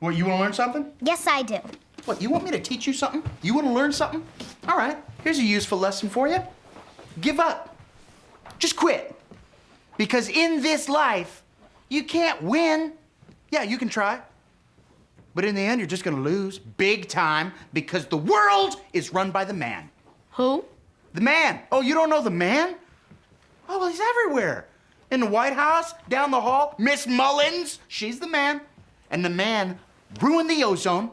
What, you want to learn something? Yes, I do. What, you want me to teach you something? You want to learn something? All right, here's a useful lesson for you. Give up. Just quit. Because in this life, you can't win. Yeah, you can try. But in the end, you're just gonna lose big time because the world is run by the man. Who? The man. Oh, you don't know the man? Oh, well, he's everywhere. In the White House, down the hall, Miss Mullins, she's the man. And the man ruined the ozone,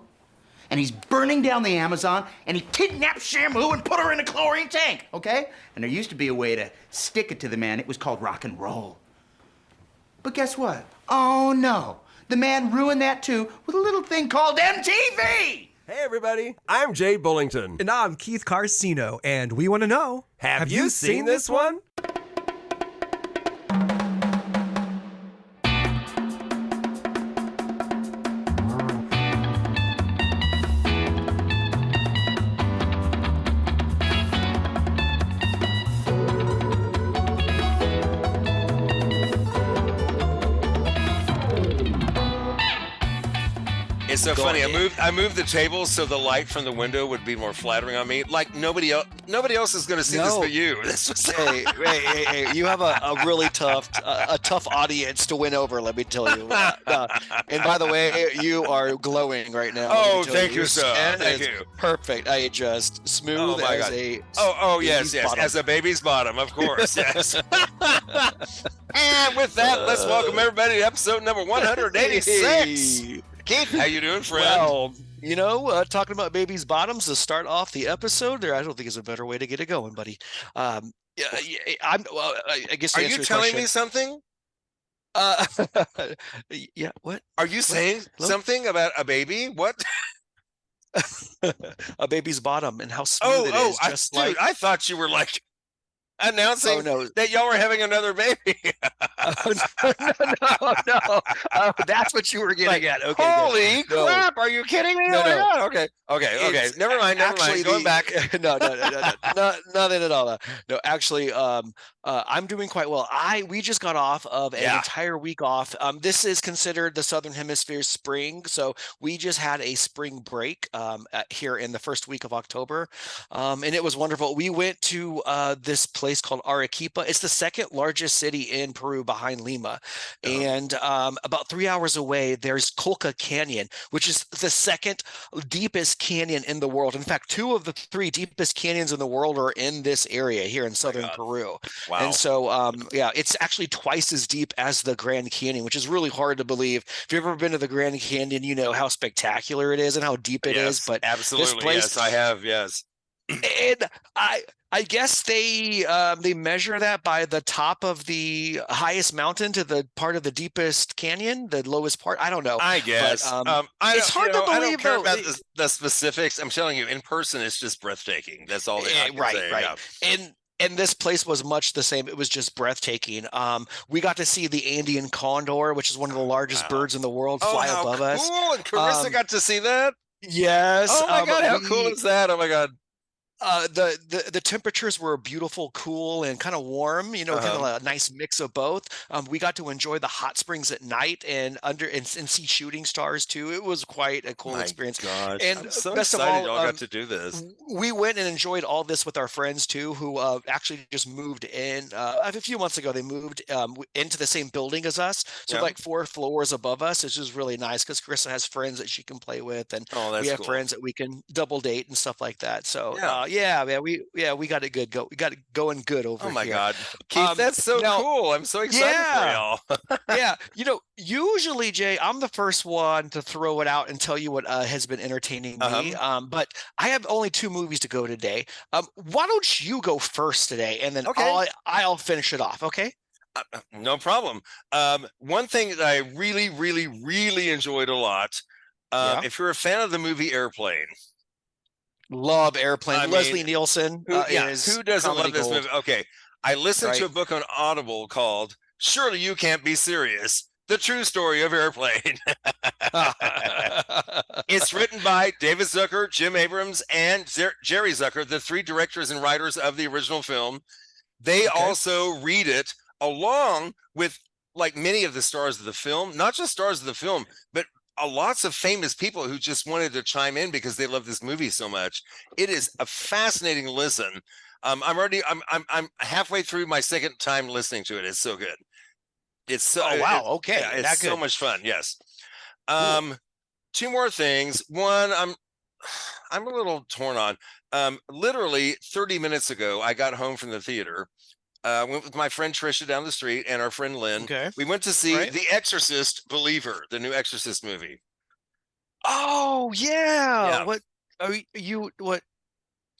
and he's burning down the Amazon, and he kidnapped Shamu and put her in a chlorine tank, okay? And there used to be a way to stick it to the man. It was called rock and roll. But guess what? Oh, no. The man ruined that too with a little thing called MTV! Hey everybody, I'm Jay Bullington. And I'm Keith Carcino, and we want to know, Have you seen this one? It's so funny. I moved the table so the light from the window would be more flattering on me. Like nobody else is going to see this but you. This was Hey! You have a really tough audience to win over. Let me tell you. And by the way, you are glowing right now. Oh, thank you, sir. Thank you. Perfect. I just smooth Oh my as God. a. Oh yes, bottom. as a baby's bottom, of course. Yes. And with that, let's welcome everybody to episode number 186. Hey. Keith, how you doing, friend? Well, talking about baby's bottoms to start off the episode, I don't think is a better way to get it going, buddy. I guess. Are you telling me something? Yeah. What? Are you saying something about a baby? What? A baby's bottom and how smooth it is. Dude, I thought you were like announcing that y'all were having another baby. No. That's what you were getting at. Okay. Holy crap! Are you kidding me? No. Okay. Never mind. Going back. No, nothing at all. No, actually, I'm doing quite well. We just got off of an entire week off. This is considered the Southern Hemisphere spring, so we just had a spring break here in the first week of October, and it was wonderful. We went to this place called Arequipa. It's the second largest city in Peru behind Lima, and about 3 hours away, there's Colca Canyon, which is the second deepest canyon in the world. In fact, 2 of the 3 deepest canyons in the world are in this area here in southern Peru. Wow. And so, it's actually twice as deep as the Grand Canyon, which is really hard to believe. If you've ever been to the Grand Canyon, you know how spectacular it is and how deep it is. But absolutely, this place, yes, I have, yes. And I guess they measure that by the top of the highest mountain to the part of the deepest canyon, the lowest part. I don't know. I guess. But, it's hard to believe. I don't care about the specifics. I'm telling you, in person, it's just breathtaking. That's all. Right. Yeah. And this place was much the same. It was just breathtaking. We got to see the Andean condor, which is one of the largest birds in the world, fly above us. Cool! And Carissa got to see that. Yes. Oh my God! How cool is that? Oh my God. The temperatures were beautiful, cool, and kind of warm. Kind of a nice mix of both. We got to enjoy the hot springs at night and see shooting stars too. It was quite a cool experience. Gosh, and I'm so best excited of all, y'all got to do this. We went and enjoyed all this with our friends too, who actually just moved in a few months ago. They moved into the same building as us, so like 4 floors above us. It's just really nice because Carissa has friends that she can play with, and we have friends that we can double date and stuff like that. So we got it good. We got it going good over here. Oh my God, Keith, that's so cool. I'm so excited for y'all. Usually, Jay, I'm the first one to throw it out and tell you what has been entertaining me. But I have only 2 movies to go today. Why don't you go first today, and then I'll finish it off. Okay. No problem. One thing that I really, really, really enjoyed a lot. If you're a fan of the movie Airplane. Love Airplane. Leslie Nielsen who doesn't love this movie? Okay, I listened to a book on Audible called "Surely You Can't Be Serious: The True Story of Airplane." It's written by David Zucker, Jim Abrams, and Jerry Zucker, the 3 directors and writers of the original film. They also read it along with like many of the stars of the film, not just stars of the film, but lots of famous people who just wanted to chime in because they love this movie so much. It is a fascinating listen. I'm halfway through my second time listening to it. It's so good. It's so Oh wow. Okay. yeah, it's That so good. much fun. Yes. Cool. Two more things. One, I'm a little torn on. Literally 30 minutes ago, I got home from the theater. Went with my friend Trisha down the street and our friend Lynn. Okay. We went to see Right. The Exorcist Believer, the new Exorcist movie. Oh yeah. Yeah. What are you? What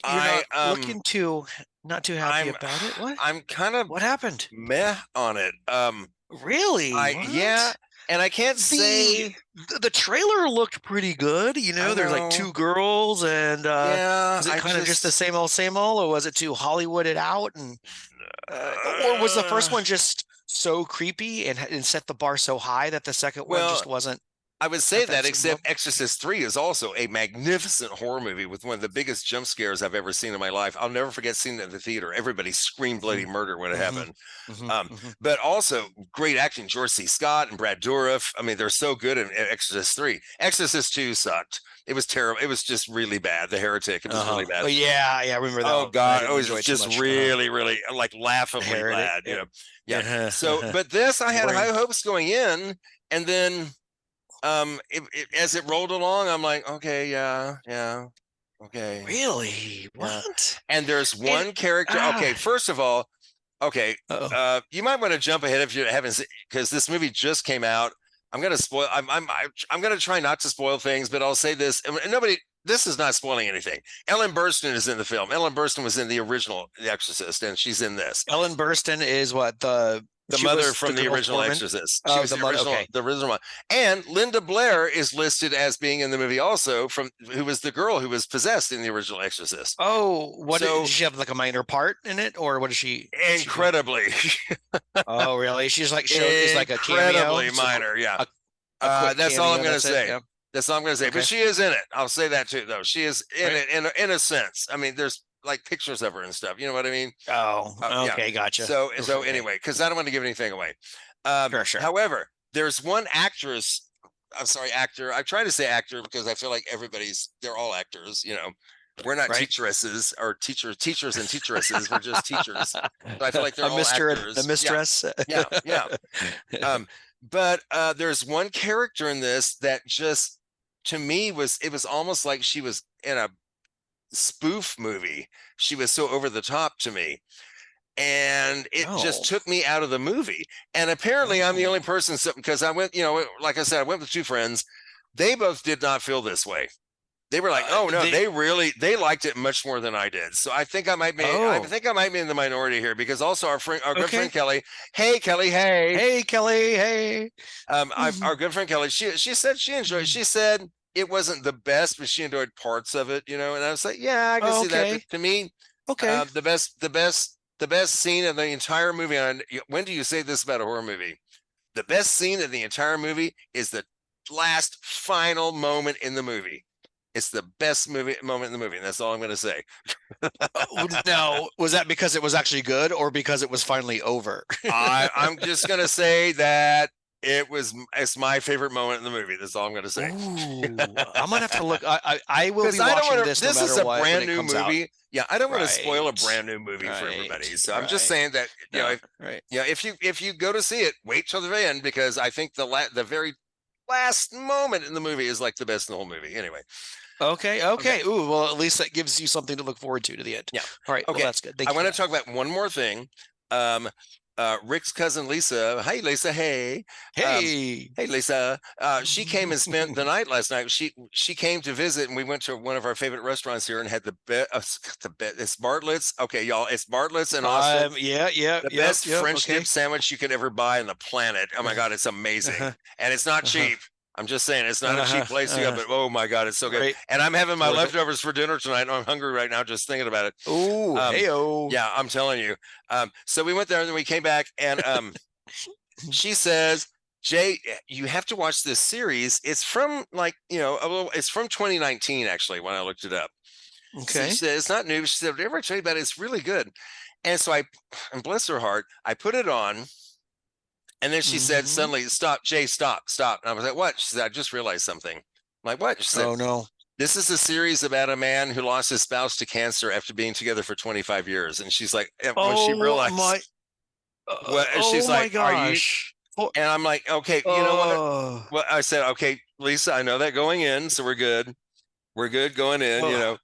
you're I not looking too? Not too happy I'm about it. What? I'm kind of What happened? meh on it. Really? Yeah, What? and I can't say The trailer looked pretty good. You know, I there's like know. two girls, and Yeah, was it I kind of just the same old, or was it too Hollywooded out? And or was the first one just so creepy and set the bar so high that the second one well, just wasn't? I would say at that that, same except level? Exorcist 3 is also a magnificent horror movie with one of the biggest jump scares I've ever seen in my life. I'll never forget seeing it at the theater. Everybody screamed bloody murder when it happened. But also great acting. George C. Scott and Brad Dourif. I mean, they're so good in Exorcist 3. Exorcist 2 sucked. It was terrible. It was just really bad. The Heretic. It was really bad. Oh yeah, I remember that. Oh one. I God! didn't It enjoy was it too just much. really, really like laughably Heretic, bad. You yeah. know, yeah. Uh-huh, So, uh-huh. but this I had Boring. high hopes going in, and then as it rolled along, I'm like, okay, yeah, okay. Really? Yeah. What? And there's one character. Okay, first of all, okay, Uh-oh. you might want to jump ahead if you haven't seen, because this movie just came out. I'm gonna spoil. I'm gonna try not to spoil things, but I'll say this: and nobody. This is not spoiling anything. Ellen Burstyn is in the film. Ellen Burstyn was in the original The Exorcist, and she's in this. Ellen Burstyn is what The she mother was from the girl's original foreman? Exorcist. She Oh, was the the mother. original, Okay. the original one. And Linda Blair is listed as being in the movie also, from who was the girl who was possessed in the original Exorcist. Oh, what So- did she have like a minor part in it, or what is she? she do? Incredibly, Oh, really? She's like is like a cameo. incredibly So minor. Yeah. a quick That's all I'm cameo, going to that's it, say. yeah. That's all I'm going to say. Okay. But she is in it. I'll say that too, though. She is in Right. it in a sense. I mean, there's like pictures of her and stuff. You know what I mean? Oh, Yeah. okay, gotcha. So Okay. anyway, because I don't want to give anything away. Sure. However, there's one actress. I'm sorry, actor. I try to say actor because I feel like they're all actors. You know, we're not Right. teachers and teacheresses. We're just teachers. So I feel like they're A all Mr. actors. and the mistress. Yeah. But there's one character in this that just, to me, it was almost like she was in a spoof movie. She was so over the top to me. And it just Oh. took me out of the movie. And apparently I'm the Oh. only person, because I went, like I said, I went with two friends. They both did not feel this way. They were like, "Oh no, they liked it much more than I did." So I think I might be, I Oh. think I might be in the minority here, because also our good Okay. friend Kelly. Hey Kelly, hey. Hey, Kelly. Hey. Our good friend Kelly. She said she enjoyed. She said it wasn't the best, but she enjoyed parts of it. And I was like, yeah, I can see that. Okay. But to me, Okay. the best scene of the entire movie. When do you say this about a horror movie? The best scene of the entire movie is the last final moment in the movie. It's the best moment in the movie, and that's all I'm going to say. Now, was that because it was actually good, or because it was finally over? I'm just going to say that it's my favorite moment in the movie. That's all I'm going to say. Ooh, I'm gonna have to look. I will be Because I don't watching want to. this. This no matter is a what, brand when it new comes out. movie. Yeah, I don't want to spoil a Right. brand new movie for everybody. So I'm just Right. saying that Right. if you go to see it, wait till the end, because I think the very last moment in the movie is like the best in the whole movie. Anyway. Okay. Ooh, well, at least that gives you something to look forward to the end. Yeah. All right. Okay. Well, that's good. Thank I you. want for to talk about one more thing. Rick's cousin Lisa. Hi, Lisa. Hey. that. Hey. Hey, Lisa. She came and spent the night last night. She came to visit, and we went to one of our favorite restaurants here and had the it's Bartlett's. Okay, y'all, it's Bartlett's in Austin. Yeah. The best French okay. dip sandwich you could ever buy on the planet. Oh my God, it's amazing. And it's not cheap. I'm just saying, it's not a cheap place to go, but oh my God, it's so good. Right. And I'm having my Worth it. leftovers for dinner tonight, and I'm hungry right now just thinking about it. Ooh, heyo. Yeah, I'm telling you. So we went there and then we came back, and she says, Jay, you have to watch this series. It's from it's from 2019, actually, when I looked it up. So Okay. she said, it's not new. She said, whatever I tell you about it, it's really good. And so and bless her heart, I put it on, And then she said suddenly, "Stop, Jay, stop." And I was like, "What?" She said, "I just realized something." I'm like, "What?" She said, Oh no. "This is a series about a man who lost his spouse to cancer after being together for 25 years." And she's like, when she realized, she's oh my like, "Are you?" gosh. Oh, And I'm like, "Okay, you know what?" Well, I said, "Okay, Lisa, I know that going in, so we're good. We're good going in, you know."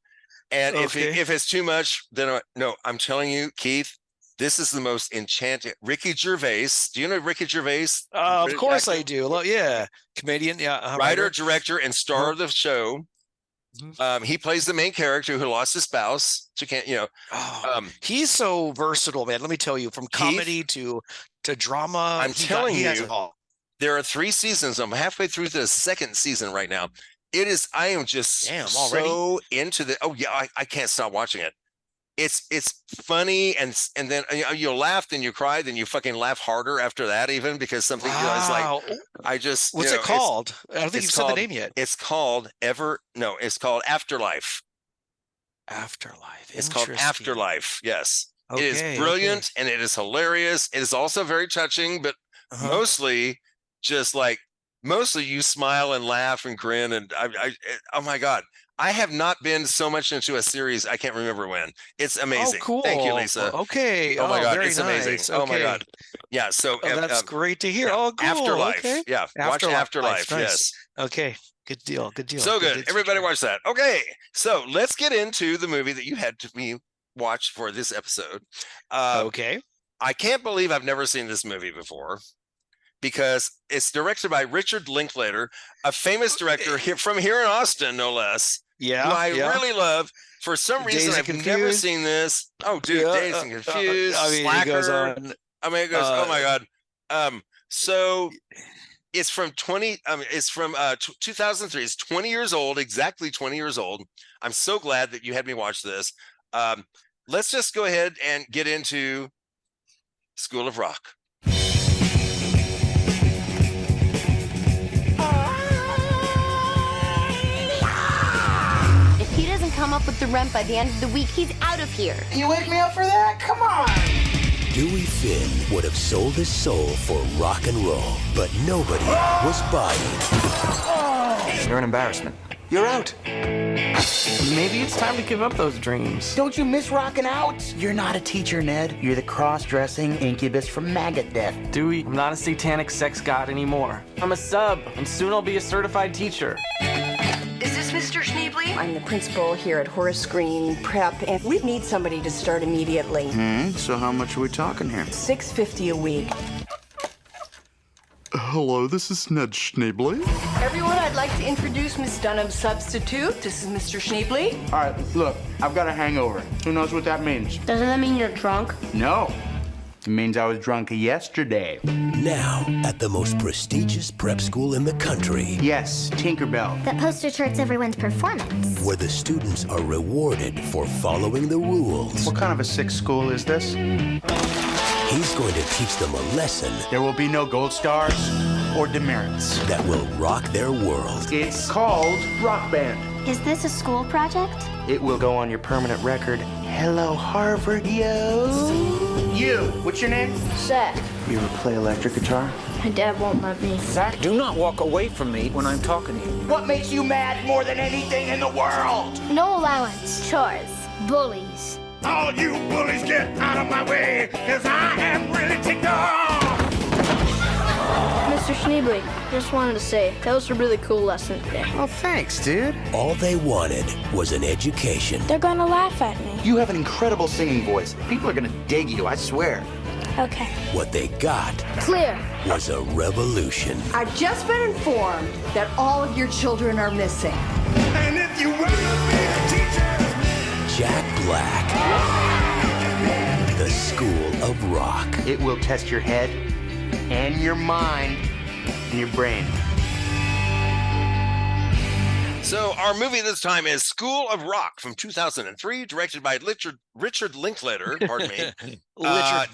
And Okay. if it's too much, then no, I'm telling you, Keith, this is the most enchanting. Ricky Gervais. Do you know Ricky Gervais? Of British course actor? I do. Yeah. Comedian. Yeah. Writer, director, and star of the show. He plays the main character who lost his spouse to can't, you know. Oh, he's so versatile, man. Let me tell you, from comedy to drama. I'm telling he has you, it all. there are 3 seasons. I'm halfway through the 2nd season right now. I am just already? so into the. Oh yeah, I can't stop watching it. It's funny, and then you'll laugh, then you cry, then you fucking laugh harder after that, even because something is like, I just, what's it called? I don't think you've said the name yet. It's called it's called Afterlife. Afterlife. It's called Afterlife. Yes. It is Okay, brilliant and it is hilarious. It is also very touching, but mostly just like, mostly you smile and laugh and grin. And oh my God, I have not been so much into a series. I can't remember when. It's amazing. Oh, cool. Thank you, Lisa. Okay. Oh my God, very it's amazing. nice. Oh my Okay. God. Yeah. So that's great to hear. yeah, Oh, cool. Afterlife. Okay. Yeah. Watch Afterlife. Nice. Yes. Okay. Good deal. Good deal. So good. to Everybody hear. watch that. Okay. So let's get into the movie that you had to me watch for this episode. Okay. I can't believe I've never seen this movie before, because it's directed by Richard Linklater, a famous director from here in Austin, no less. Yeah. Who I really love. For some reason, Dazed I've and never Confused. seen this. Oh, dude, Dazed and Confused, I mean, Slacker. it goes on. I mean, it goes. Oh my God. So it's from 2003. It's 20 years old, exactly 20 years old. I'm so glad that you had me watch this. Let's just go ahead and get into School of Rock. If he doesn't come up with the rent by the end of the week, he's out of here. You wake me up for that? Come on! Dewey Finn would have sold his soul for rock and roll, but nobody was buying. You're an embarrassment. You're out. Maybe it's time to give up those dreams. Don't you miss rocking out? You're not a teacher, Ned. You're the cross-dressing incubus from maggot death. Dewey, I'm not a satanic sex god anymore. I'm a sub, and soon I'll be a certified teacher. Is this Mr. Schneebly? I'm the principal here at Horace Green Prep, and we need somebody to start immediately. So how much are we talking here? $6.50 a week. Hello, this is Ned Schneebly. Everyone, I'd like to introduce Miss Dunham's substitute. This is Mr. Schneebly. All right, look, I've got a hangover. Who knows what that means? Doesn't that mean you're drunk? No. It means I was drunk yesterday. Now, at the most prestigious prep school in the country, Yes, Tinkerbell. That poster charts everyone's performance. where the students are rewarded for following the rules, What kind of a sick school is this? he's going to teach them a lesson There will be no gold stars or demerits. that will rock their world. It's called Rock Band. Is this a school project? It will go on your permanent record. Hello, Harvard, yo. You, what's your name? Zach. You ever play electric guitar? My dad won't let me. Zach? Do not walk away from me when I'm talking to you. What makes you mad more than anything in the world? No allowance. Chores. Bullies. All you bullies get out of my way, cause I am really ticked off. Mr. Schneebly, just wanted to say, that was a really cool lesson today. Oh, thanks, dude. All they wanted was an education. They're gonna laugh at me. You have an incredible singing voice. People are gonna dig you, I swear. Okay. What they got Clear. was a revolution. I've just been informed that all of your children are missing. And if you wanna be a teacher, Jack Black, the School of Rock. it will test your head and your mind and your brain. So our movie this time is School of Rock from 2003, directed by Richard Linklater. Pardon me.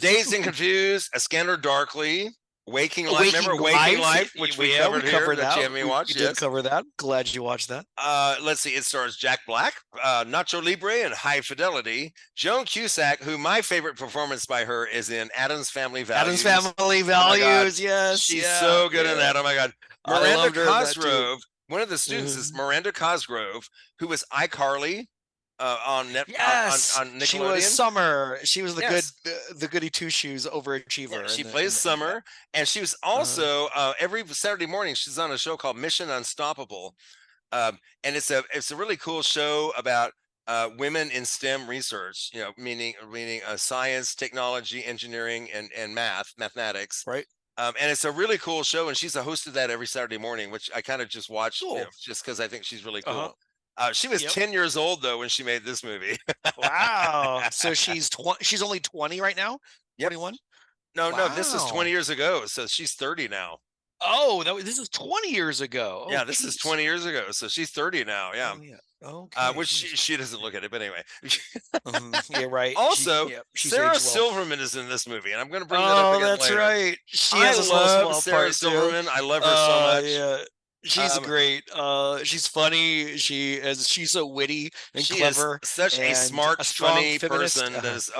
Dazed and Confused, A Scanner Darkly, Waking Life. Remember Waking Life, which we covered here that you haven't watched. We did cover that. Glad you watched that. Let's see. It stars Jack Black, Nacho Libre, and High Fidelity. Joan Cusack, who my favorite performance by her is in Addams Family Values. Addams Family Values, yes. She's so good in that. Oh my God. Miranda Cosgrove. One of the students is Mm-hmm. Miranda Cosgrove, who was iCarly on Netflix. Yes, on Nickelodeon. she was Summer. She was the Yes. the goody two shoes overachiever. Yeah, she plays Summer, and she was also every Saturday morning she's on a show called Mission Unstoppable, and it's a really cool show about women in STEM research. Meaning science, technology, engineering, and mathematics. Right. And it's a really cool show, and she's a host of that every Saturday morning, which I kind of just watch just because I think she's really cool. She was 10 years old though when she made this movie. Wow. So she's only 20 right now? 21? No, this was 20 Wow. years ago. So she's 30 now. Oh, this is 20 years ago. Yeah, Oh, this is geez. 20 years ago. So she's 30 now. Yeah. Oh, yeah. Okay. Which she doesn't look at it, but anyway. Yeah, right. Also, she's Sarah aged well. Silverman is in this movie, and I'm going to bring that up Oh, again that's later. right. She I has a love small Sarah part too. Silverman. I love her so much. Yeah. She's Um, great. She's funny. She's so witty and She clever. is such a and smart, strong funny feminist. person. That is,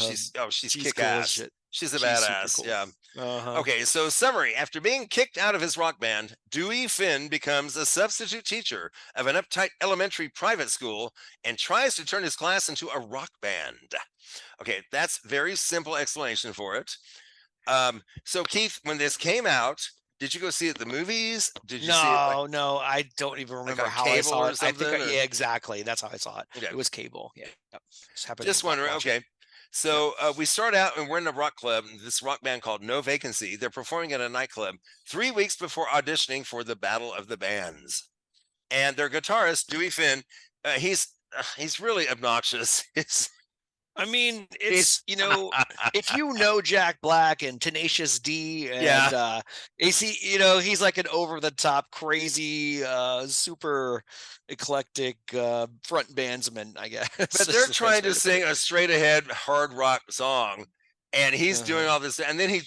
she's she's kick cool as ass. shit. She's a She's super badass. cool. Yeah. Uh-huh. Okay, so summary. After being kicked out of his rock band, Dewey Finn becomes a substitute teacher of an uptight elementary private school and tries to turn his class into a rock band. Okay, that's very simple explanation for it. So Keith, when this came out, did you go see it at the movies? Did you see it No, I don't even remember on how I cable saw or it. I think, something, or- yeah, exactly. That's how I saw it. Okay. It was cable. Yeah. Yep. Just wondering. Okay. So we start out and we're in a rock club, this rock band called No Vacancy. They're performing at a nightclub 3 weeks before auditioning for the Battle of the Bands. And their guitarist, Dewey Finn, he's really obnoxious. I mean, it's, if you know Jack Black and Tenacious D and he's like an over the top, crazy, super eclectic front bandsman, I guess. But they're trying to sing a straight ahead hard rock song. And he's doing all this. And then he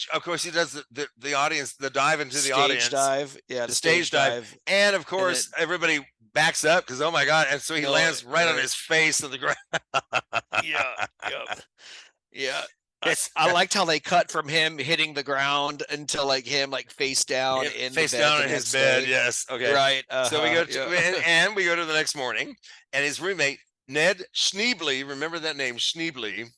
does the audience, the dive into the audience. Dive. Yeah, the stage dive. And of course, everybody backs up because, oh my God. And so he lands right on his face on the ground. Yeah. I liked how they cut from him hitting the ground until like him like face down in face the bed down in his bed. Yes. Okay. Right. So we go to and we go to the next morning, and his roommate Ned Schneebly. Remember that name, Schneebly.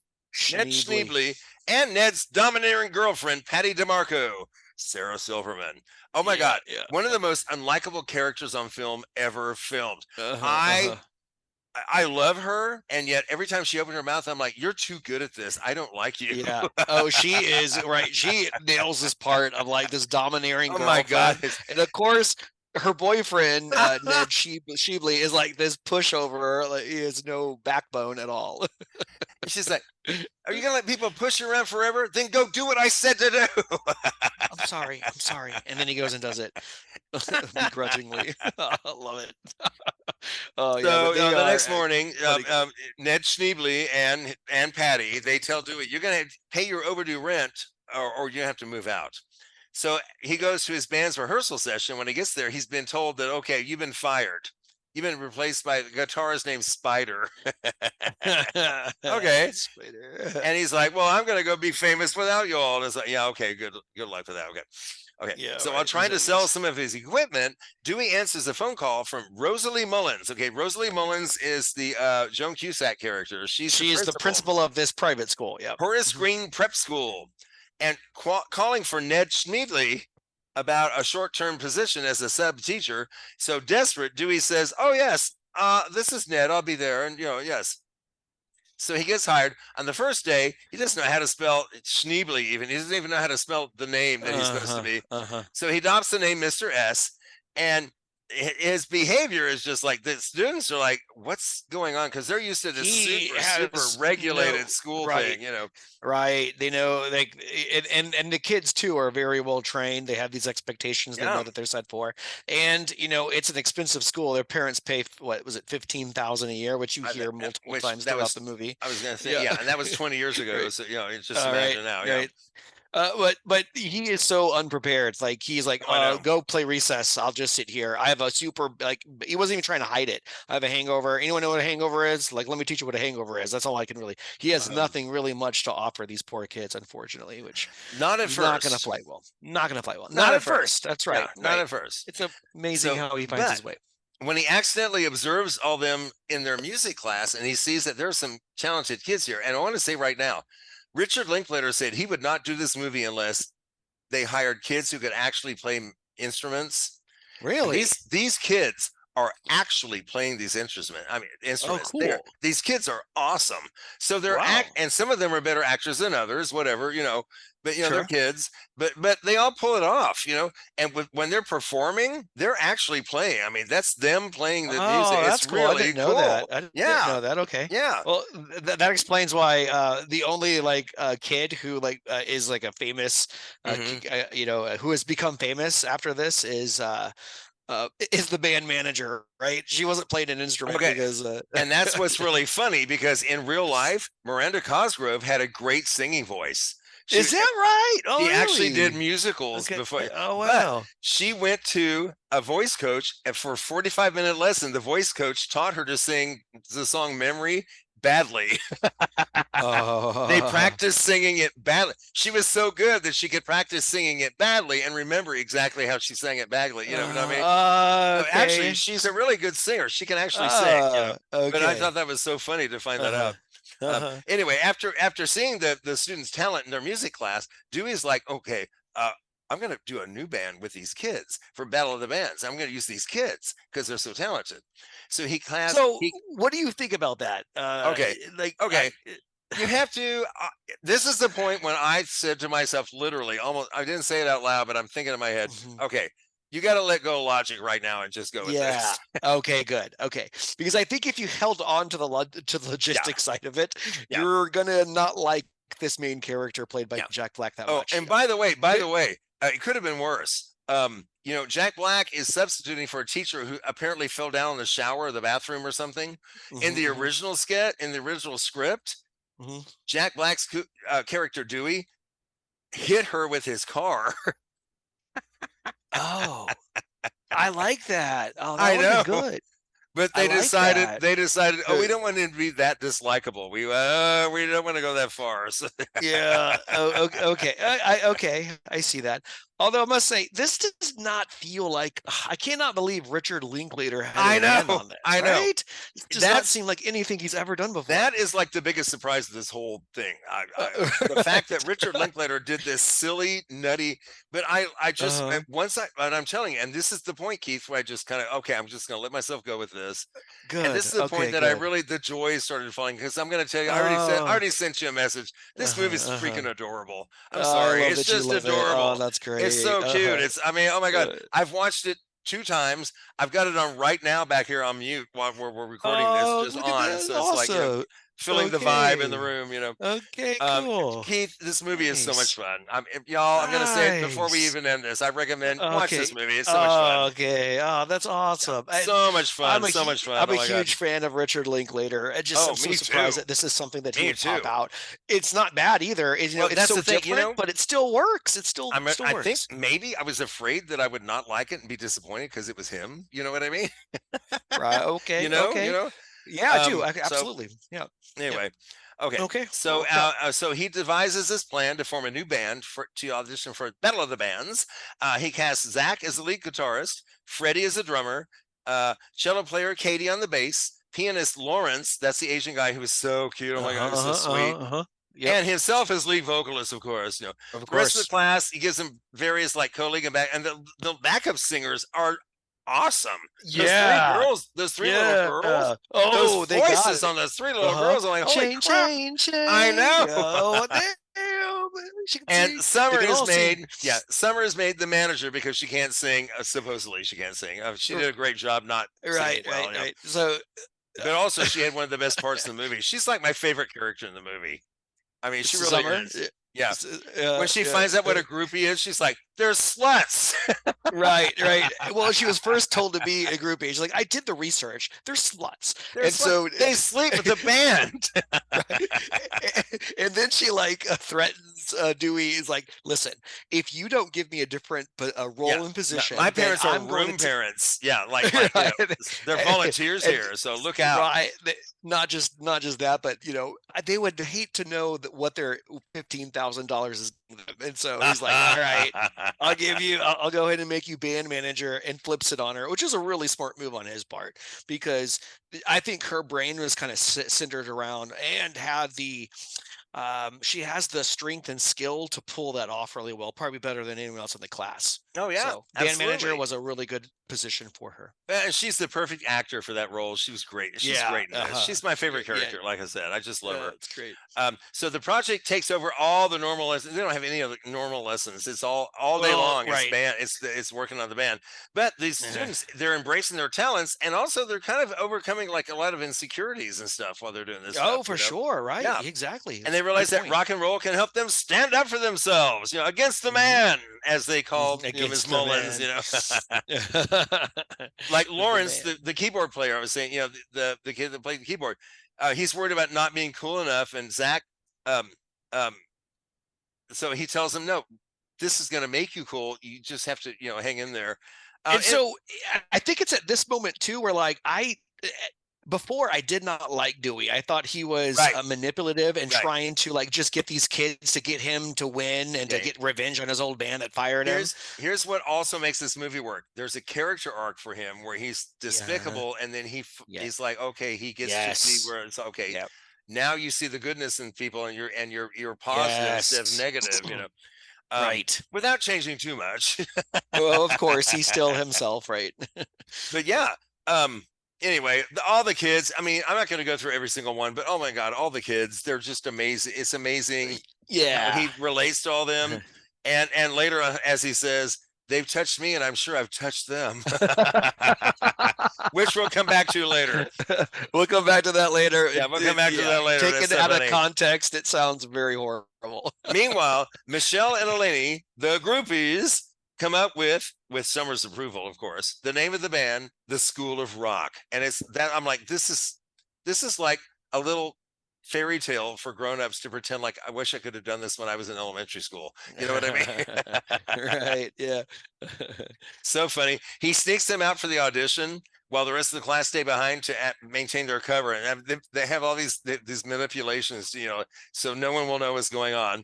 Ned Schneebly, and Ned's domineering girlfriend Patty DeMarco, Sarah Silverman. Oh my God, one of the most unlikable characters on film ever filmed. I love her, and yet every time she opened her mouth, I'm like, "You're too good at this. I don't like you." Yeah. Oh, she is right. She nails this part of like this domineering. Oh my God. And of course, her boyfriend Ned Sheebley is like this pushover. Like he has no backbone at all. And she's like, "Are you gonna let people push you around forever? Then go do what I said to do." I'm sorry. And then he goes and does it begrudgingly. I love it. Oh yeah. So but the next morning, Ned Schneebly and Patty, they tell Dewey, "You're gonna pay your overdue rent, or you have to move out." So he goes to his band's rehearsal session. When he gets there, he's been told that, okay, you've been fired. You've been replaced by a guitarist named Spider. Okay. Spider. And he's like, well, I'm going to go be famous without you all. And it's like, yeah, okay, good luck with that. Okay. Yeah, So right. while trying to sell some of his equipment, Dewey answers a phone call from Rosalie Mullins. Okay, Rosalie Mullins is the Joan Cusack character. She is the principal of this private school. Yeah. Horace Green Prep School, and calling for Ned Schneebly about a short-term position as a sub teacher. So desperate, Dewey says, "Oh yes, this is Ned. I'll be there." And yes. So he gets hired. On the first day, he doesn't know how to spell Schneebly. Even he doesn't even know how to spell the name that he's supposed to be. So he adopts the name Mr. S, and his behavior is just like the students are like, "What's going on?" Because they're used to this super regulated school thing, Right. They know, like, and the kids too are very well trained. They have these expectations they know that they're set for, and it's an expensive school. Their parents pay what was it, $15,000 a year, which you hear multiple times throughout the movie. I was going to say, and that was 20 years ago. Right. So just imagine now, Right. But he is so unprepared. It's like he's like, go play recess. I'll just sit here. I have a super like. He wasn't even trying to hide it. I have a hangover. Anyone know what a hangover is? Like, let me teach you what a hangover is. That's all I can really. He has nothing really much to offer these poor kids, unfortunately. Which not at first. Not going to fly well. Not going to fly well. Not at first. That's right. Yeah, not at first. It's amazing how he finds his way. When he accidentally observes all them in their music class and he sees that there's some talented kids here, and I want to say right now, Richard Linklater said he would not do this movie unless they hired kids who could actually play instruments. Really? These kids are actually playing these instruments. Oh, cool. These kids are awesome. So they're and some of them are better actors than others, whatever, but they're kids, but they all pull it off, and when they're performing, they're actually playing. That's them playing the music. That's it's cool. really I didn't know that. I didn't know that. Okay. Yeah. Well, that explains why the only kid who is like a famous, who has become famous after this is the band manager, right? She wasn't playing an instrument because and that's what's really funny, because in real life, Miranda Cosgrove had a great singing voice. Is that right? Oh, she really? actually did musicals before. Oh, wow. But she went to a voice coach, and for a 45-minute lesson, the voice coach taught her to sing the song Memory badly. They practiced singing it badly. She was so good that she could practice singing it badly and remember exactly how she sang it badly. You know what I mean? Actually, she's a really good singer. She can actually sing. But I thought that was so funny to find that out. Anyway, after seeing the students' talent in their music class, Dewey's like, okay, I'm going to do a new band with these kids for Battle of the Bands. I'm going to use these kids because they're so talented. So what do you think about that? You have to. This is the point when I said to myself, literally, almost, I didn't say it out loud, but I'm thinking in my head, okay, you got to let go of logic right now and just go with this. Okay, good. Okay, because I think if you held on to the logistics side of it, you're gonna not like this main character played by Jack Black that much. And by the way, it could have been worse. Jack Black is substituting for a teacher who apparently fell down in the shower or the bathroom or something. In the original script, Jack Black's character Dewey hit her with his car. Oh, I like that. Oh, that I know. good. But they decided, we don't want him to be that dislikable. We don't want to go that far. So. Yeah. Okay. I see that. Although I must say, this does not feel like, I cannot believe Richard Linklater had a hand on this. I know. Right? It does not seem like anything he's ever done before. That is like the biggest surprise of this whole thing. The fact that Richard Linklater did this silly, nutty, but I'm telling you, and this is the point, Keith, where I just kind of, I'm just going to let myself go with this. Good. And this is the point that the joy started falling, because I'm going to tell you, I already sent you a message. This movie is freaking adorable. I'm sorry. It's just adorable. Oh, that's great. It's so cute. Oh my God. I've watched it 2 times. I've got it on right now back here on mute while we're recording this, just on. So it's like, filling the vibe in the room, Okay, cool. Keith, this movie is so much fun. I'm going to say it before we even end this. I recommend watch this movie. It's so much fun. Okay. Oh, that's awesome. So much fun. So much fun. I'm a huge fan of Richard Linklater. I'm so surprised that this is something that he would pop out. It's not bad either. It's so different, but it still works. It still works. I think maybe I was afraid that I would not like it and be disappointed because it was him. You know what I mean? Right. Okay. Yeah, I do. Absolutely. Yeah. Anyway, okay. So, so he devises this plan to form a new band to audition for Battle of the Bands. He casts Zach as the lead guitarist, Freddie as the drummer, cello player Katie on the bass, pianist Lawrence, that's the Asian guy who was so cute. Oh my God, he's so sweet. Yep. And himself as lead vocalist, of course. The rest of the class, he gives them various co-lead and the backup singers are awesome. Those three little girls. Oh, those voices on those 3 little girls. I'm like, holy crap. I know. Oh, damn. And Summer is made the manager because she can't sing. Supposedly she can't sing. She did a great job not singing well. Right. So, but also she had one of the best parts in the movie. She's like my favorite character in the movie. I mean, she really is. Yeah. When she finds out what a groupie is, she's like, they're sluts. Right. Well, she was first told to be a groupie. She's like, I did the research. They're sluts. So they sleep with the band. And then she threatens Dewey is like, listen, if you don't give me a different role and position, my parents are I'm going room to parents. Yeah, like you know, they're volunteers here, so look out. Right. Not just that, but they would hate to know that what their $15,000 is. And so he's like, all right, I'll go ahead and make you band manager, and flips it on her, which is a really smart move on his part, because I think her brain was kind of centered around and had she has the strength and skill to pull that off really well, probably better than anyone else in the class. Oh yeah, so band manager was a really good position for her. And she's the perfect actor for that role. She was great. She's great in this. She's my favorite character. Like I said, I just love her. It's great. So the project takes over all the normal lessons. They don't have any other normal lessons. It's all day long. It's band. It's working on the band. But these students, they're embracing their talents, and also they're kind of overcoming like a lot of insecurities and stuff while they're doing this. Oh, for sure, right? Yeah, exactly. And they realize that rock and roll can help them stand up for themselves, against the man, as they call Ms. Mullins, like Lawrence, the keyboard player. I was saying, the kid that played the keyboard. He's worried about not being cool enough, and Zach, so he tells him, no, this is going to make you cool. You just have to, hang in there. And so I think it's at this moment too, where like before I did not like Dewey. I thought he was manipulative and trying to like just get these kids to get him to win and to get revenge on his old band that fired him. Here's what also makes this movie work. There's a character arc for him where he's despicable, and then he's like, okay, he gets to see where it's okay. Yep. Now you see the goodness in people, and you're positive instead of negative, right. Without changing too much. Well, of course, he's still himself, right? But yeah. Anyway, all the kids, I mean, I'm not going to go through every single one, but oh my God, all the kids, they're just amazing. It's amazing. Yeah. He relates to all them. And later on, as he says, they've touched me and I'm sure I've touched them, which we'll come back to later. We'll come back to that later. Yeah, we'll come back to that later. Taken out of context, it sounds very horrible. Meanwhile, Michelle and Eleni, the groupies, come up with Summer's approval, of course, the name of the band, The School of Rock. And it's that I'm like, this is like a little fairy tale for grown-ups to pretend like, I wish I could have done this when I was in elementary school. You know what I mean? Right. Yeah. So funny. He sneaks them out for the audition while the rest of the class stay behind to maintain their cover. And they have all these manipulations, so no one will know what's going on.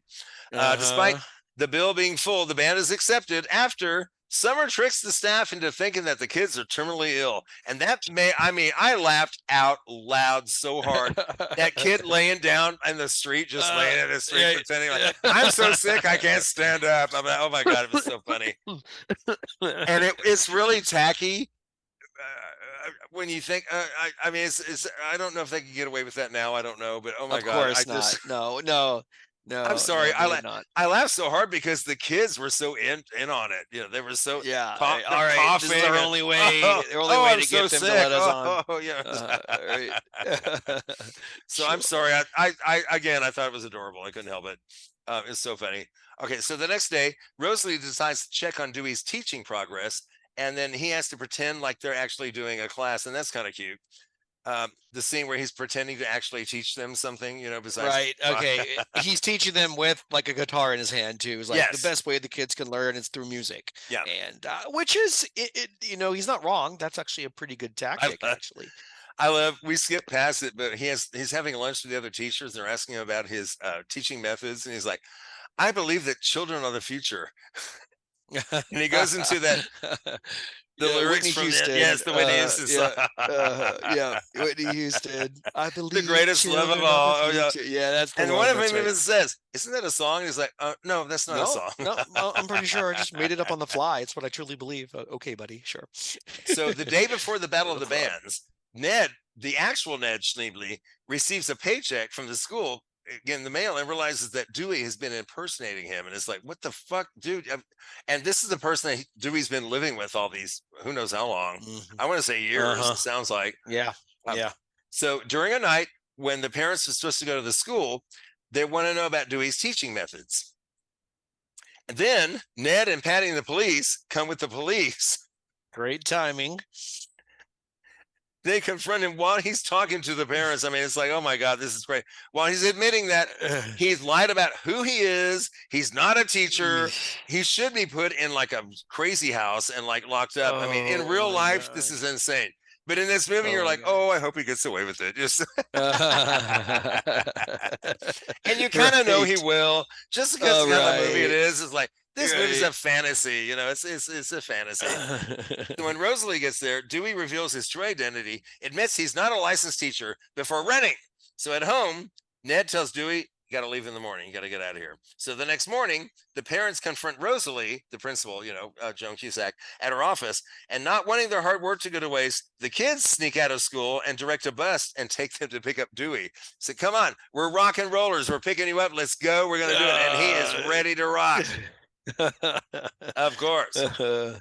Despite the bill being full, the band is accepted after Summer tricks the staff into thinking that the kids are terminally ill. And I laughed out loud so hard. That kid laying down in the street, just laying in the street, pretending like, I'm so sick, I can't stand up. I'm like, oh my God, it was so funny. And it's really tacky. When you think, I mean, I don't know if they can get away with that now. I don't know, but oh my God. Of course not. No. I'm sorry. No, I laughed so hard because the kids were so in on it. They were so all right. This is our only way. Their only way to get them to let us on. Oh yeah. Right. So I'm sorry. I thought it was adorable. I couldn't help it. It's so funny. Okay, so the next day, Rosalie decides to check on Dewey's teaching progress, and then he has to pretend like they're actually doing a class, and that's kind of cute. The scene where he's pretending to actually teach them something, besides. Right. Okay. He's teaching them with like a guitar in his hand too. It's like the best way the kids can learn is through music. Yeah. And which is, he's not wrong. That's actually a pretty good tactic, actually. We skip past it, but he's having lunch with the other teachers. They're asking him about his teaching methods. And he's like, I believe that children are the future. And he goes into that. The lyrics Whitney from Houston. Yes, the Whitney Houston song. Whitney Houston. I believe the greatest love of all. Oh, yeah. Yeah, that's the and one of them right. even says, "Isn't that a song?" And he's like, "No, that's not a song." No, I'm pretty sure I just made it up on the fly. It's what I truly believe. Okay, buddy, sure. So the day before the Battle of the Bands, Ned, the actual Ned Schneebly, receives a paycheck from the school in the mail and realizes that Dewey has been impersonating him, and it's like, what the fuck, dude? And this is the person that Dewey's been living with all these, who knows how long. I want to say years. It sounds like. Yeah. So during a night when the parents are supposed to go to the school, they want to know about Dewey's teaching methods. And then Ned and Patty and the police come with the police. Great timing. they confront him while he's talking to the parents. I mean, it's like, oh my God, this is great. While he's admitting that he's lied about who he is, he's not a teacher. He should be put in like a crazy house and like locked up. I mean, in real life, this is insane. But in this movie, you're like, oh, I hope he gets away with it. Just and you kind of know he will, just because the kind of movie it is. It's like this movie's a fantasy, you know. It's a fantasy. When Rosalie gets there, Dewey reveals his true identity, admits he's not a licensed teacher before running. So at home, Ned tells Dewey, you got to leave in the morning. You got to get out of here. So the next morning, the parents confront Rosalie, the principal, Joan Cusack, at her office, and not wanting their hard work to go to waste, the kids sneak out of school and direct a bus and take them to pick up Dewey. So come on, we're rock and rollers. We're picking you up. Let's go. We're going to do it. And he is ready to rock. Of course.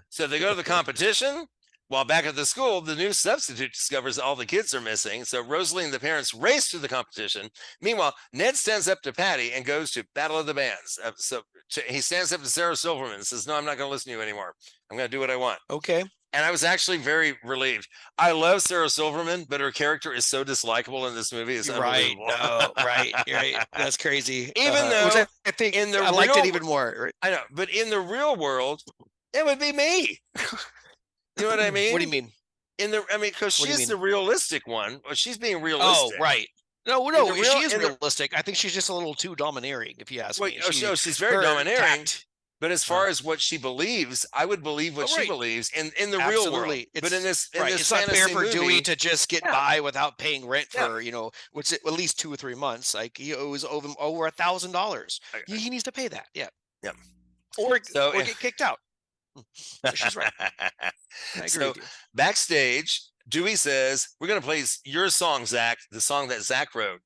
So they go to the competition. While back at the school, the new substitute discovers all the kids are missing. So Rosalie and the parents race to the competition. Meanwhile, Ned stands up to Patty and goes to Battle of the Bands. He stands up to Sarah Silverman and says, no, I'm not going to listen to you anymore. I'm going to do what I want. Okay. And I was actually very relieved. I love Sarah Silverman, but her character is so dislikable in this movie. It's right. unbelievable. No, right. That's crazy. Even though which I think in the I liked it even more. Right? I know, but in the real world, it would be me. You know what I mean? What do you mean? Because she's the realistic one. She's being realistic. Oh, right. No, she is realistic. I think she's just a little too domineering, if you ask me. She's very domineering. But as far as what she believes, I would believe what she believes in the real world. But in this it's not fair for Dewey to just get by without paying rent for what's it, at least 2 or 3 months. Like he owes over $1,000. He needs to pay that. Yeah. Or get kicked out. So she's right. I agree with you. Backstage, Dewey says, we're going to play your song, Zach, the song that Zach wrote.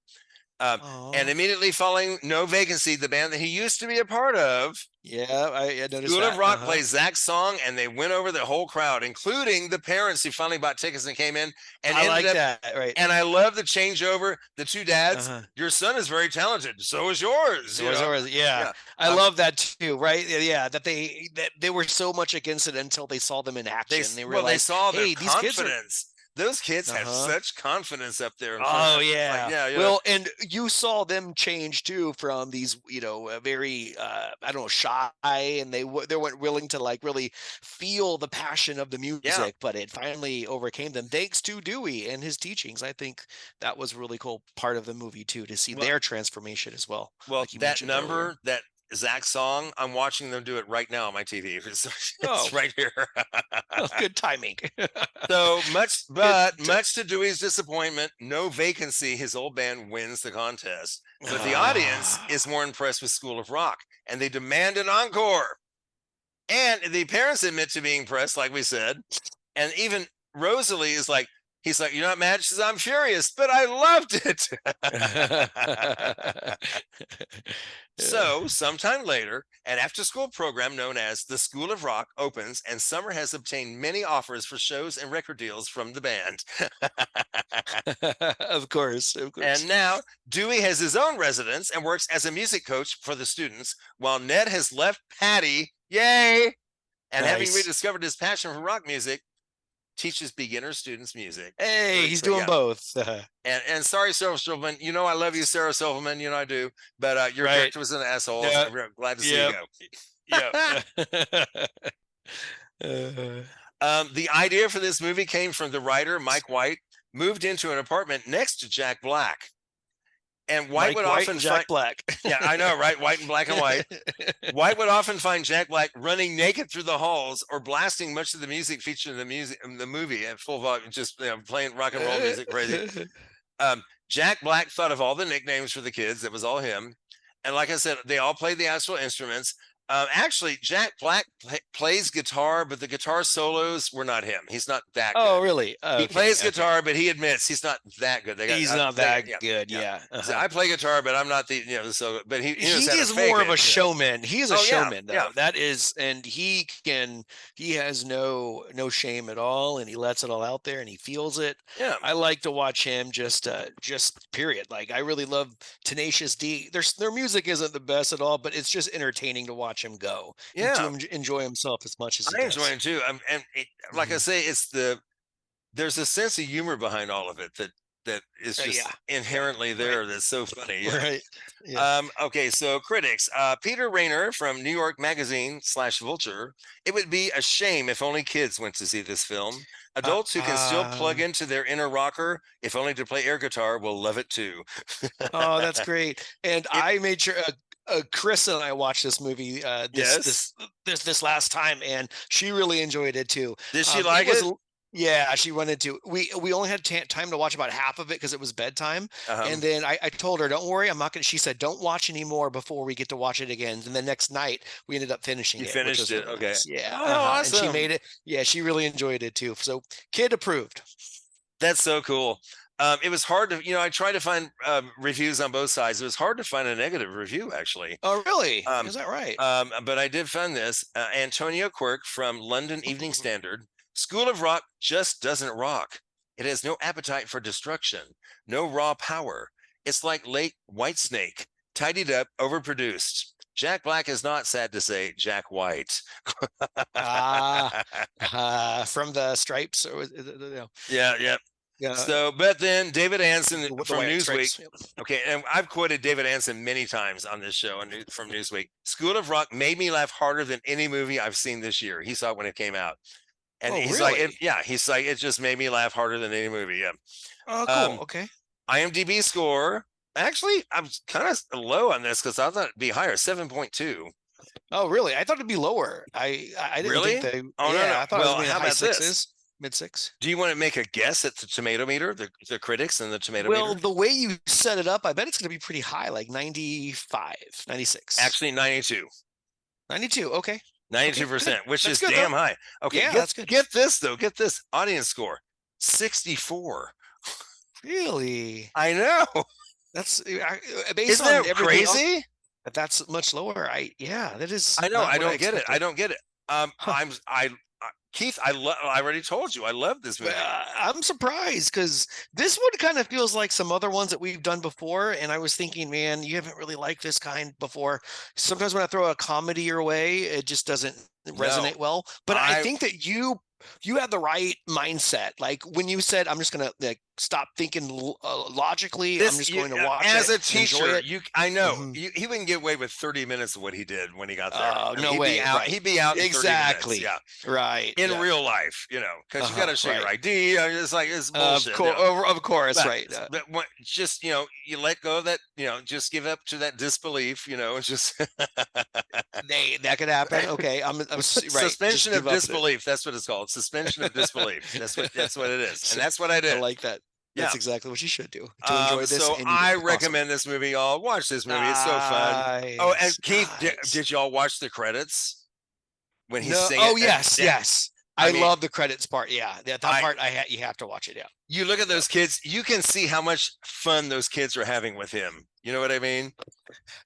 And immediately following No Vacancy, the band that he used to be a part of. Yeah, I noticed School of Rock plays Zach's song, and they win over the whole crowd, including the parents who finally bought tickets and came in. And I like that, right? And I love the changeover. The two dads. Your son is very talented. So is yours. So is yours. Yeah. I love that too. Right? Yeah. That they were so much against it until they saw them in action. They realized, they saw their hey, these confidence. Those kids have such confidence up there. Oh yeah. Well, and you saw them change too from these, very shy, and they weren't willing to like really feel the passion of the music, but it finally overcame them thanks to Dewey and his teachings. I think that was a really cool part of the movie too, to see their transformation as well. Well, that number earlier. That Zach song, I'm watching them do it right now on my TV. It's right here. Good timing. So much to Dewey's disappointment, No Vacancy, his old band wins the contest. But the audience is more impressed with School of Rock, and they demand an encore. And the parents admit to being impressed, like we said. And even Rosalie is like, he's like, you're not mad? She says, I'm furious, but I loved it. So sometime later, an after-school program known as the School of Rock opens, and Summer has obtained many offers for shows and record deals from the band. Of course. And now Dewey has his own residence and works as a music coach for the students, while Ned has left Patty, yay, and having rediscovered his passion for rock music, teaches beginner students music. Hey, he's doing both. And sorry, Sarah Silverman. I love you, Sarah Silverman. I do. But your character was an asshole. So I'm glad to see you go. The idea for this movie came from the writer Mike White, moved into an apartment next to Jack Black. And White would often Jack Black. Yeah, I know, right? White and black and white. White would often find Jack Black running naked through the halls or blasting much of the music featured in the movie at full volume, just playing rock and roll music crazy. Jack Black thought of all the nicknames for the kids. That was all him. And like I said, they all played the actual instruments. Actually, Jack Black plays guitar, but the guitar solos were not him. He's not that good. Oh, really? He plays guitar, but he admits he's not that good. He's not that good. Yeah. So I play guitar, but I'm not the so. But he is more of a showman. He is a showman, though. Yeah. That is, and he has no shame at all, and he lets it all out there, and he feels it. Yeah. I like to watch him just period. Like I really love Tenacious D. Their music isn't the best at all, but it's just entertaining to watch him go. To enjoy himself as much as I enjoy him too. Like I say, it's the there's a sense of humor behind all of it that is just inherently there. That's so funny. Yeah. Right. Yeah. Okay, so critics, Peter Rayner from New York Magazine / Vulture. It would be a shame if only kids went to see this film. Adults who can still plug into their inner rocker, if only to play air guitar, will love it too. Oh, that's great. And I made sure Chris and I watched this movie this last time, and she really enjoyed it too. Did she like it? Yeah, she wanted to. We only had time to watch about half of it because it was bedtime. And then I told her, "Don't worry, I'm not gonna." She said, "Don't watch anymore before we get to watch it again." And the next night, we ended up finishing it. You finished it, really okay? Nice. Yeah. Oh, awesome. And she made it. Yeah, she really enjoyed it too. So kid approved. That's so cool. It was hard to, I tried to find reviews on both sides. It was hard to find a negative review, actually. Oh, really? Is that right? But I did find this. Antonia Quirk from London Evening Standard. School of Rock just doesn't rock. It has no appetite for destruction, no raw power. It's like late Whitesnake, tidied up, overproduced. Jack Black is not, sad to say, Jack White. From the Stripes. Or, Yeah. So, but then David Anson from Newsweek. Okay, and I've quoted David Anson many times on this show from Newsweek. School of Rock made me laugh harder than any movie I've seen this year. He saw it when it came out. And he's really? like, he's like, it just made me laugh harder than any movie. Yeah. Oh, cool. Okay. IMDb score. Actually, I'm kind of low on this because I thought it'd be higher, 7.2. Oh, really? I thought it'd be lower. I didn't really? think they. Oh, yeah, no. I thought Well, it was how high about sixes, this? mid-6. Do you want to make a guess at the tomato meter, the critics and the tomato Well, meter? the way you set it up, I bet it's going to be pretty high, like 95, 96. Actually, 92. 92. Okay. 92%, which That's is good, damn though. high. Okay, Yeah, that's good. Get this though. Get this audience score, 64. Really? I know. That's based Isn't on that everything else, crazy? that's much lower. That is. I know. not I what don't get it. expected. I don't get it. Keith, I already told you, I love this movie. I'm surprised because this one kind of feels like some other ones that we've done before. And I was thinking, man, you haven't really liked this kind before. Sometimes when I throw a comedy your way, it just doesn't resonate well. But I think that you had the right mindset. Like when you said, I'm just going to stop thinking logically. I'm just going to watch as it. a teacher. I know he wouldn't get away with 30 minutes of what he did when he got there. Oh, no way. He'd be out in 30 exactly. minutes, yeah. Right. In real life, because you got to show your ID. It's like, it's bullshit. Of course, but, right. But just, you let go of that, just give up to that disbelief, just. That could happen. Okay. I'm right. Suspension of disbelief. That's what it's called. Suspension of disbelief. That's what it is. And that's what I did. I like that. That's exactly what you should do to enjoy this. So I recommend this movie. Y'all watch this movie. It's so fun. Oh, and Keith, did y'all watch the credits when he's singing? Oh, yes. I love the credits part. Yeah, that part you have to watch it. Yeah. You look at those kids. You can see how much fun those kids are having with him. You know what I mean?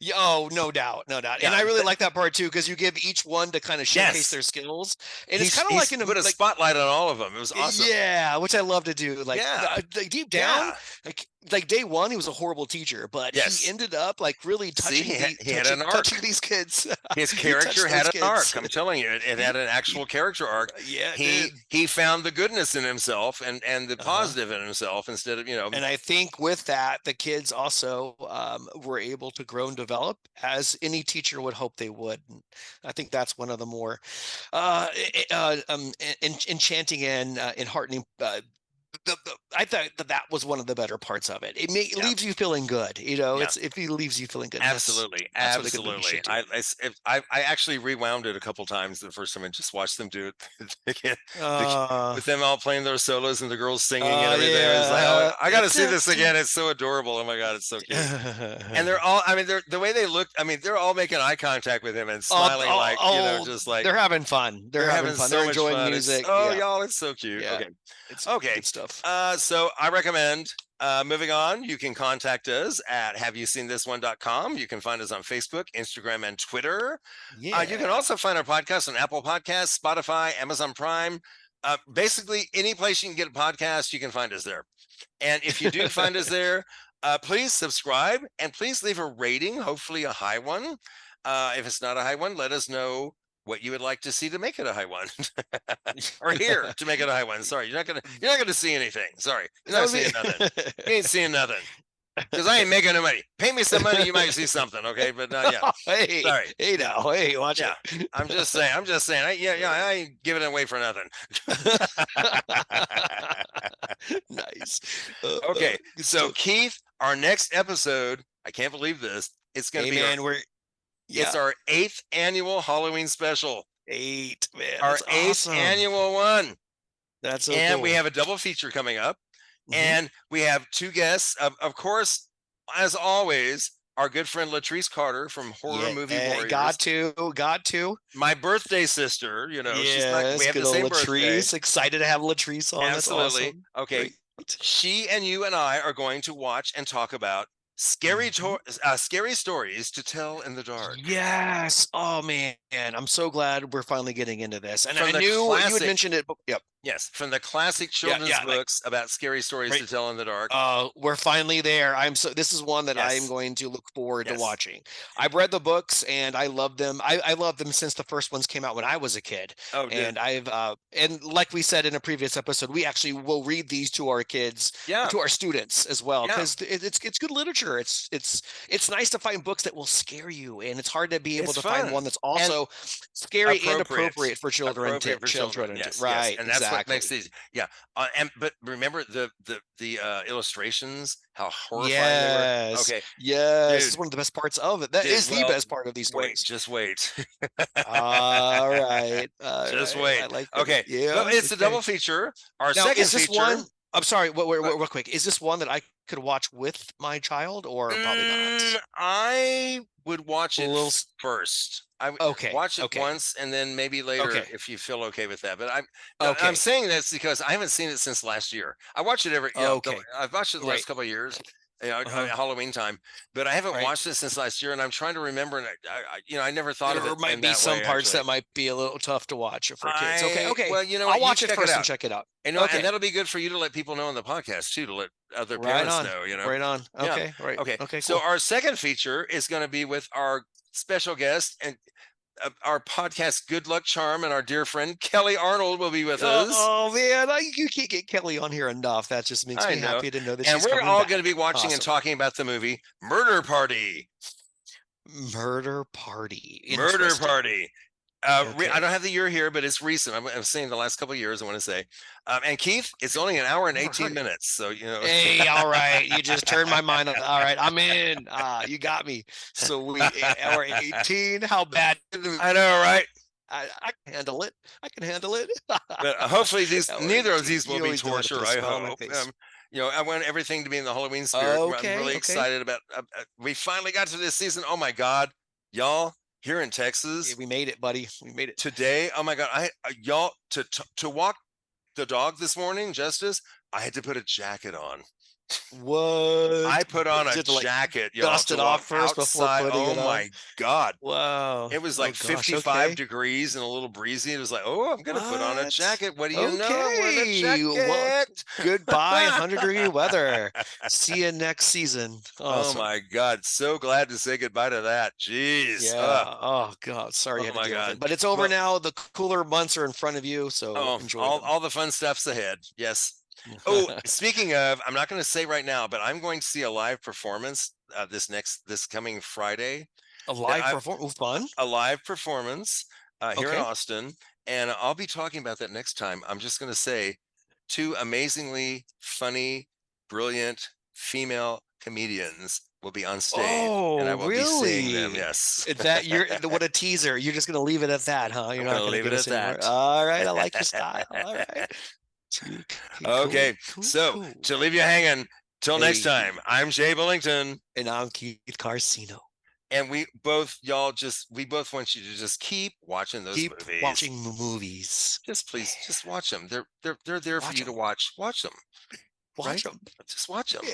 Yeah, oh, no doubt. Yeah, and I really like that part too, because you give each one to kind of showcase their skills, and it's kind of like put a spotlight on all of them. It was awesome. Yeah, which I love to do. Like deep down, like day one, he was a horrible teacher, but he ended up really touching. He had an arc. Touching these kids. His character had an arc. I'm telling you, it had an actual character arc. Yeah, he found the goodness in himself and the positive in himself instead of And I think with that, the kids also were able to grow and develop as any teacher would hope they would. And I think that's one of the more enchanting and enheartening. I thought that was one of the better parts of it. It leaves you feeling good. It leaves you feeling good. Absolutely. Absolutely. I actually rewound it a couple times the first time and just watched them do it again. With them all playing their solos and the girls singing and everything. Yeah. It was like, I got to see this again. It's so adorable. Oh my God, it's so cute. And they're all, the way they look, they're all making eye contact with him and smiling just like. They're having fun. They're having fun. So they're enjoying fun. music. Y'all, it's so cute. Yeah. Okay. Okay. Good stuff. So I recommend moving on. You can contact us at haveyouseenthisone.com. You can find us on Facebook, Instagram, and Twitter. Yeah. You can also find our podcast on Apple Podcasts, Spotify, Amazon Prime. Basically, any place you can get a podcast, you can find us there. And if you do find us there, please subscribe and please leave a rating, hopefully a high one. If it's not a high one, let us know what you would like to see to make it a high one, or here to make it a high one. Sorry, you're not gonna see anything. Sorry, you're not seeing nothing. You ain't seeing nothing. Because I ain't making no money. Pay me some money, you might see something, okay? But yeah. Hey, sorry. Hey now, hey, watch it. I'm just saying. I ain't giving it away for nothing. Nice. Okay, so Keith, our next episode, I can't believe this. It's gonna be it's our 8th annual Halloween special. 8, man. Our That's 8th awesome. annual one. That's so and cool. we have a double feature coming up. And we have 2 guests. Of course, as always, our good friend Latrice Carter from Horror Movie Warriors. Got to. My birthday sister, you know, Yes, she's not, we have the same birthday. Excited to have Latrice on. Absolutely. That's awesome. Okay. Great. She and you and I are going to watch and talk about scary stories to tell in the dark. Yes. Oh man, I'm so glad we're finally getting into this. And I knew you had mentioned it. Yep. Yes, from the classic children's books about scary stories to tell in the dark. We're finally there. This is one that I'm going to look forward to watching. I've read the books and I love them. I love them since the first ones came out when I was a kid. Oh, and and like we said in a previous episode, we actually will read these to our kids, to our students as well, because it's good literature. It's nice to find books that will scare you, and it's hard to be able to find one that's also scary and appropriate for children. Yes, right, and that's what makes these. But remember the illustrations, how horrifying they were. Okay, this is one of the best parts of it. That is the best part of these stories. Just wait. All right, just wait. I like okay, well, it's a double feature. Our second feature. One? I'm sorry, real quick. Is this one that I could watch with my child, or probably not? I would watch it first. I would watch it once and then maybe later if you feel okay with that. But I'm saying this because I haven't seen it since last year. I watch it every. I've watched it the last couple of years. Halloween time, but I haven't watched it since last year, and I'm trying to remember. And I never thought of it. There might be some parts that might be a little tough to watch for kids. Okay. Well, you know, I'll watch it first and check it out. And that'll be good for you to let people know on the podcast too, to let other parents know. You know, right on. Okay, right. Okay. Okay. So our second feature is going to be with our special guest and our podcast Good Luck Charm, and our dear friend Kelly Arnold will be with us. Oh man, you can't get Kelly on here enough. That just makes me happy to know that she's coming back. And we're all going to be watching and talking about the movie Murder Party. Murder Party. I don't have the year here, but it's recent. I'm saying the last couple of years, I want to say. And Keith, it's only an hour and 18 minutes. So, you know. Hey, all right. You just turned my mind on. All right. I'm in. You got me. So hour 18. How bad? I know, right? I can handle it. But hopefully neither of these will be torture, I hope. I want everything to be in the Halloween spirit. I'm really excited about we finally got to this season. Oh my God, y'all. Here in Texas, we made it, buddy. We made it today. Oh my God, y'all to walk the dog this morning, Justice. I had to put a jacket on. What? I put on a jacket, y'all. Dust it off first outside. Before putting it on. Oh my God! Wow! It was like 55 degrees and a little breezy. It was like, I'm gonna put on a jacket. What do you know? With a jacket. Well, goodbye, 100-degree weather. See you next season. Awesome. Oh my God! So glad to say goodbye to that. Jeez. Yeah. Oh God. Sorry. Oh my God. But it's over now. The cooler months are in front of you. So enjoy all the fun stuff's ahead. Yes. Oh, speaking of, I'm not going to say right now, but I'm going to see a live performance this coming Friday. A live performance, fun. A live performance here in Austin, and I'll be talking about that next time. I'm just going to say 2 amazingly funny, brilliant female comedians will be on stage, and I will be seeing them. Yes, that what a teaser. You're just going to leave it at that, huh? You're not going to leave it at that. All right, I like your style. All right. Okay, so to leave you hanging till next time, I'm Jay Bullington, and I'm Keith Carcino, and we both want you to just keep watching those movies. Keep watching movies. Please watch them. They're there for you to watch. Watch them. Watch them. Just watch them.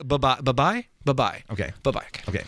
Bye-bye. Bye-bye. Bye-bye. Okay. Bye-bye. Okay.